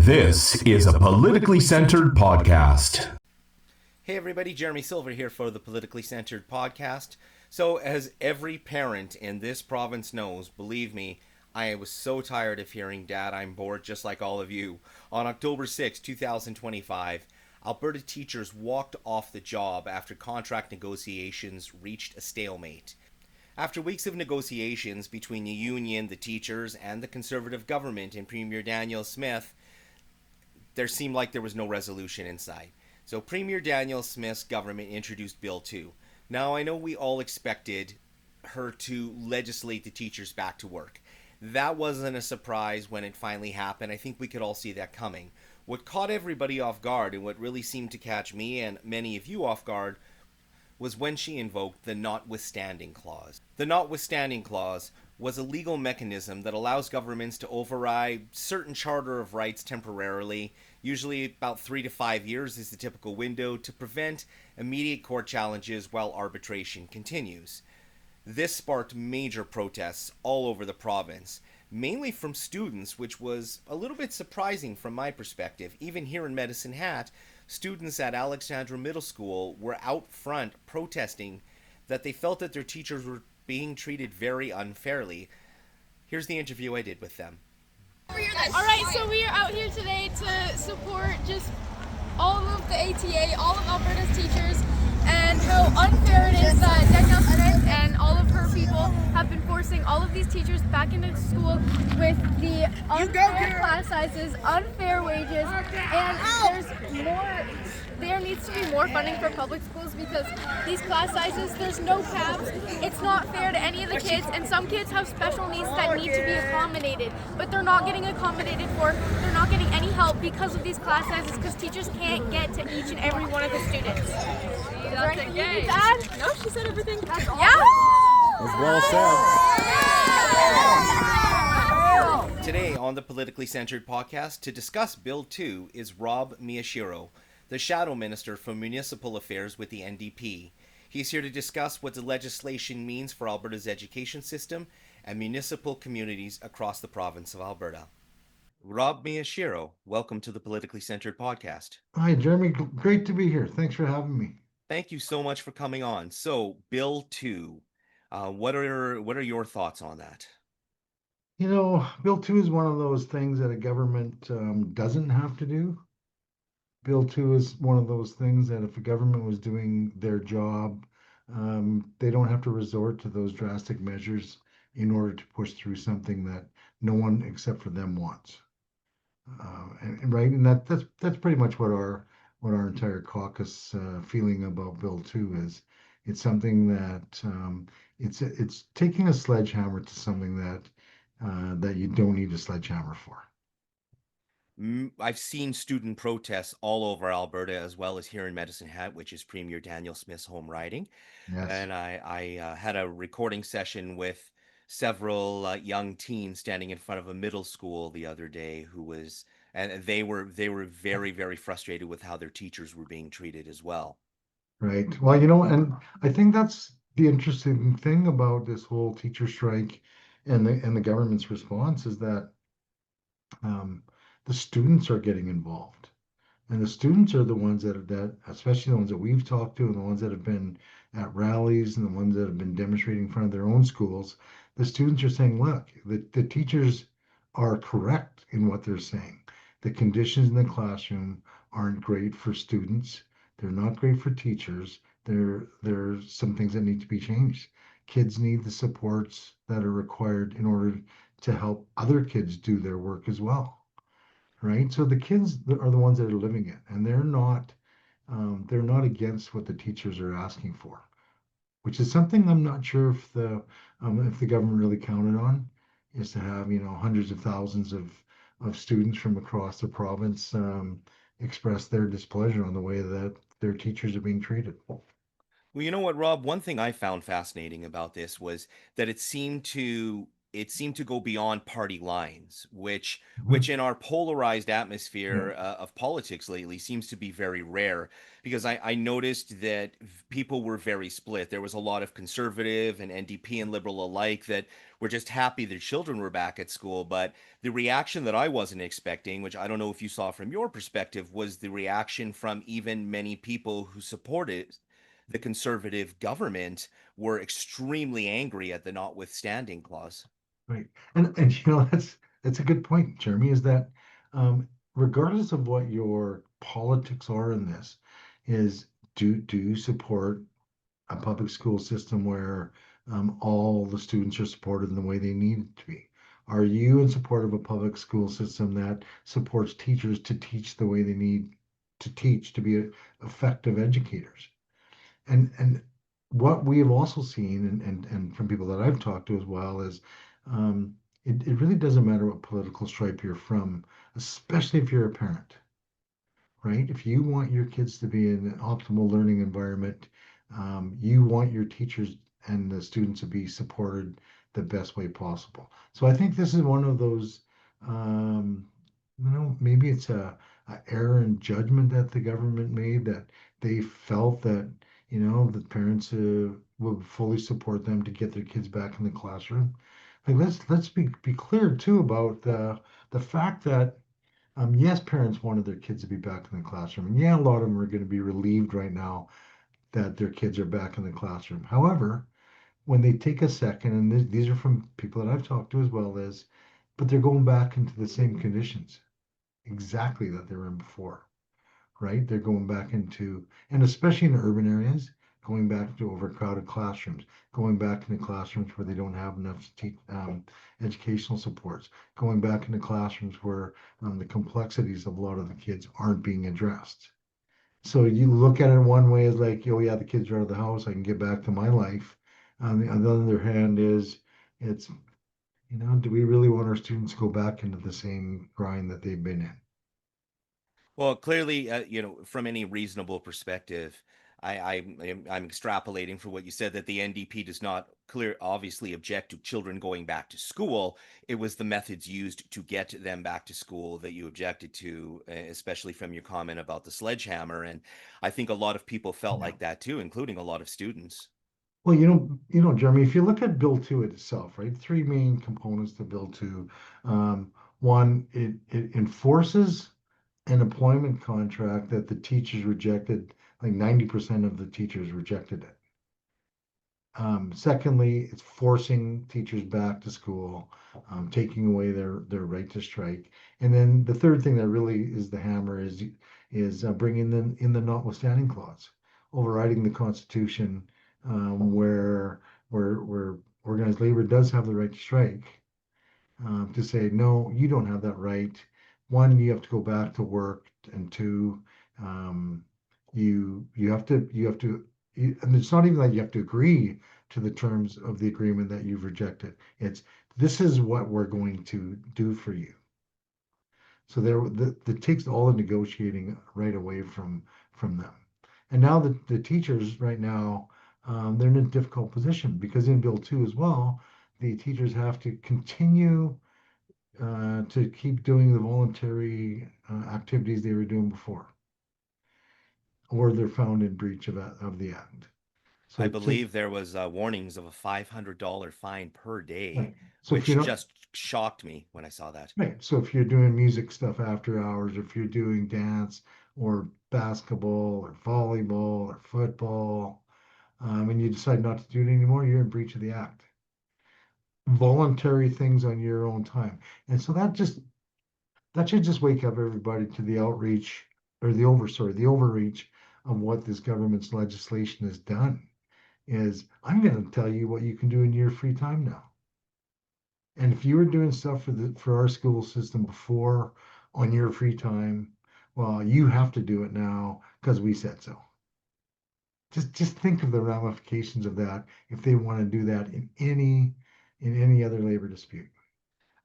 This is a politically centered podcast. Hey everybody, Jeremy Silver here for the Politically Centered podcast. So as every parent in this province knows, believe me, I was so tired of hearing "Dad, I'm bored," just like all of you. On October 6, 2025, Alberta teachers walked off the job after contract negotiations reached a stalemate. After weeks of negotiations between the union, the teachers, and the Conservative government and Premier Daniel Smith, there seemed like there was no resolution in sight. So Premier Daniel Smith's government introduced Bill 2. Now, I know we all expected her to legislate the teachers back to work. That wasn't a surprise when it finally happened. I think we could all see that coming. What caught everybody off guard, and what really seemed to catch me and many of you off guard, was when she invoked the notwithstanding clause. The notwithstanding clause was a legal mechanism that allows governments to override certain charter of rights temporarily. Usually about 3 to 5 years is the typical window to prevent immediate court challenges while arbitration continues. This sparked major protests all over the province, mainly from students, which was a little bit surprising from my perspective. Even here in Medicine Hat, students at Alexandra Middle School were out front protesting that they felt that their teachers were being treated very unfairly. Here's the interview I did with them. Alright, so we are out here today to support just all of the ATA, all of Alberta's teachers, and how unfair it is that Danielle Smith and all of her people have been forcing all of these teachers back into school with the unfair class sizes, unfair wages, and there needs to be more funding for public schools because these class sizes, there's no caps. It's not fair to any of the kids, and some kids have special needs that need to be accommodated, but they're not getting accommodated for, they're not getting any help because of these class sizes because teachers can't get to each and every one of the students. Is there anything you need to add? No, she said everything. That's all. Yeah? That's well said. Today on the Politically Centered podcast to discuss Bill 2 is Rob Miyashiro, the Shadow Minister for Municipal Affairs with the NDP. He's here to discuss what the legislation means for Alberta's education system and municipal communities across the province of Alberta. Rob Miyashiro, welcome to the Politically Centered podcast. Hi, Jeremy. Great to be here. Thanks for having me. Thank you so much for coming on. So, Bill 2, what are your thoughts on that? You know, Bill 2 is one of those things that a government doesn't have to do. Bill 2 is one of those things that if a government was doing their job, they don't have to resort to those drastic measures in order to push through something that no one except for them wants. And that's pretty much what our entire caucus feeling about Bill 2 is. It's something that it's taking a sledgehammer to something that you don't need a sledgehammer for. I've seen student protests all over Alberta as well as here in Medicine Hat, which is Premier Daniel Smith's home riding. Yes. And I had a recording session with several young teens standing in front of a middle school the other day and they were very, very frustrated with how their teachers were being treated as well. Right. Well, you know, and I think that's the interesting thing about this whole teacher strike and the government's response is that the students are getting involved, and the students are the ones that especially the ones that we've talked to and the ones that have been at rallies and the ones that have been demonstrating in front of their own schools. The students are saying, look, the teachers are correct in what they're saying. The conditions in the classroom aren't great for students. They're not great for teachers. There's some things that need to be changed. Kids need the supports that are required in order to help other kids do their work as well. Right? So the kids are the ones that are living it, and they're not against what the teachers are asking for, which is something I'm not sure if the government really counted on, is to have hundreds of thousands of students from across the province express their displeasure on the way that their teachers are being treated. Well, you know what, Rob? One thing I found fascinating about this was that it seemed to it seemed to go beyond party lines, which Mhm. in our polarized Yeah, atmosphere of politics lately seems to be very rare. Because I noticed that people were very split. There was a lot of conservative and NDP and liberal alike that were just happy their children were back at school. But the reaction that I wasn't expecting, which I don't know if you saw from your perspective, was the reaction from even many people who supported the conservative government were extremely angry at the notwithstanding clause. right. And that's a good point, Jeremy, is that regardless of what your politics are in this, is do you support a public school system where all the students are supported in the way they need to be? Are you in support of a public school system that supports teachers to teach the way they need to teach to be effective educators? And what we have also seen, and from people that I've talked to as well, is it really doesn't matter what political stripe you're from, especially if you're a parent, right? If you want your kids to be in an optimal learning environment, you want your teachers and the students to be supported the best way possible. So I think this is one of those, um, maybe it's a error in judgment that the government made, that they felt that, the parents would fully support them to get their kids back in the classroom. Like let's be clear too about the fact that yes, parents wanted their kids to be back in the classroom. And yeah, a lot of them are going to be relieved right now that their kids are back in the classroom. However, when they take a second, and these are from people that I've talked to as well, but they're going back into the same conditions exactly that they were in before, right? They're going back into, and especially in urban areas, going back to overcrowded classrooms, going back into classrooms where they don't have enough educational supports, going back into classrooms where the complexities of a lot of the kids aren't being addressed. So you look at it one way as like, oh yeah, the kids are out of the house, I can get back to my life. On the other hand, it's do we really want our students to go back into the same grind that they've been in? Well, clearly, from any reasonable perspective, I'm extrapolating for what you said that the NDP does not obviously object to children going back to school. It was the methods used to get them back to school that you objected to, especially from your comment about the sledgehammer. And I think a lot of people felt Yeah. like that too, including a lot of students. Well, Jeremy, if you look at Bill 2 itself, right, three main components to Bill 2. One, it enforces an employment contract that the teachers rejected, like 90% of the teachers rejected it. Secondly, it's forcing teachers back to school, taking away their right to strike. And then the third thing that really is the hammer is bringing in the notwithstanding clause, overriding the Constitution, where organized labor does have the right to strike, to say, no, you don't have that right. One, you have to go back to work, and two, um, and it's not even that you have to agree to the terms of the agreement that you've rejected. It's this is what we're going to do for you. So that takes all the negotiating right away from them. And now the teachers right now, they're in a difficult position because in Bill 2 as well, the teachers have to continue to keep doing the voluntary activities they were doing before, or they're found in breach of the act. I So to believe there was warnings of a $500 fine per day, right. So if you're which not just shocked me when I saw that. right, so if you're doing music stuff after hours, or if you're doing dance or basketball or volleyball or football, and you decide not to do it anymore, you're in breach of the act. Voluntary things on your own time, and so that should just wake up everybody to the outreach or the overreach of what this government's legislation has done. Is I'm going to tell you what you can do in your free time now. And if you were doing stuff for our school system before on your free time, well, you have to do it now because we said so. Just think of the ramifications of that if they want to do that in any other labor dispute.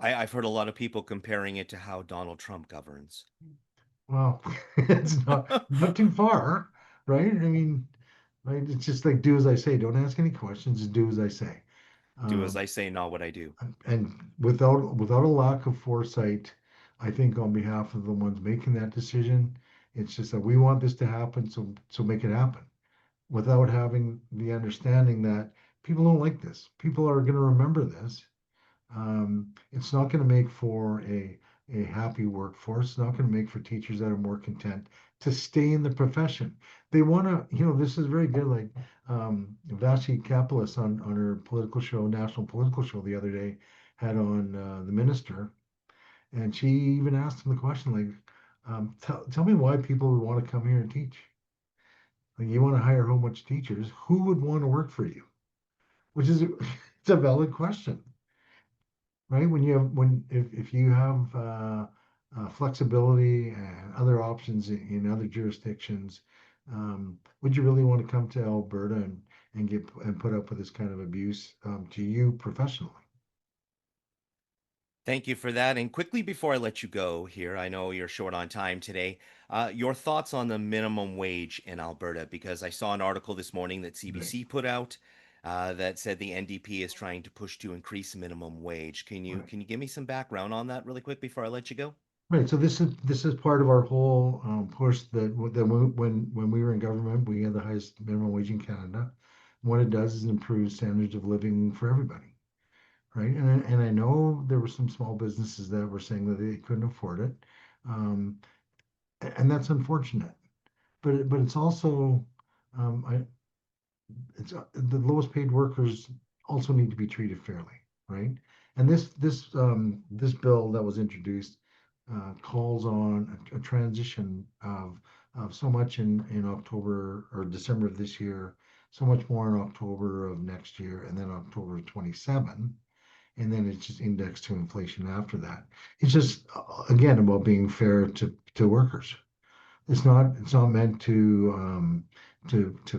I've heard a lot of people comparing it to how Donald Trump governs. Well, it's not too far, right? I mean, right? It's just like do as I say. Don't ask any questions. Just do as I say. Do as I say, not what I do. And without a lack of foresight, I think on behalf of the ones making that decision, it's just that we want this to happen, so make it happen. Without having the understanding that people don't like this. People are going to remember this. It's not going to make for a happy workforce. It's not going to make for teachers that are more content to stay in the profession. They want to, this is very good. Like Vashi Kapelis on her political show, national political show the other day, had on the minister, and she even asked him the question, like, tell me why people would want to come here and teach. Like, you want to hire how much teachers? Who would want to work for you? Which is it's a valid question, right? If you have flexibility and other options in other jurisdictions, would you really want to come to Alberta and get and put up with this kind of abuse to you professionally? Thank you for that. And quickly before I let you go here, I know you're short on time today. Your thoughts on the minimum wage in Alberta, because I saw an article this morning that Right. CBC put out that said the NDP is trying to push to increase minimum wage. Can you Right. can you give me some background on that really quick before I let you go? Right. So this is part of our whole push that when we were in government, we had the highest minimum wage in Canada. What it does is improve standards of living for everybody, right? And I know there were some small businesses that were saying that they couldn't afford it, um, and that's unfortunate. But it's also I it's the lowest paid workers also need to be treated fairly, right? And this bill that was introduced calls on a transition of so much in October or December of this year, so much more in October of next year, and then October of 27, and then it's just indexed to inflation after that. It's just again about being fair to workers. It's not meant to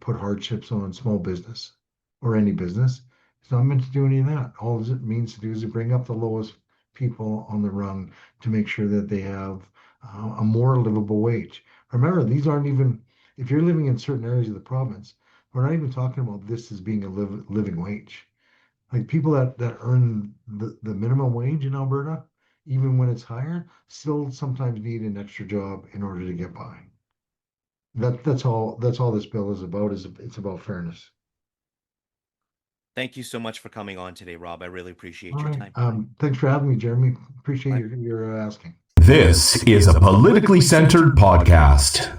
put hardships on small business or any business. It's not meant to do any of that. All it means to do is to bring up the lowest people on the rung to make sure that they have a more livable wage. Remember, these aren't even if you're living in certain areas of the province, we're not even talking about this as being a living wage. Like people that earn the minimum wage in Alberta, even when it's higher, still sometimes need an extra job in order to get by. That's all this bill is about, is it's about fairness. Thank you so much for coming on today, Rob. I really appreciate All your right. time. Thanks for having me, Jeremy. Appreciate My your asking. This is a politically centered podcast.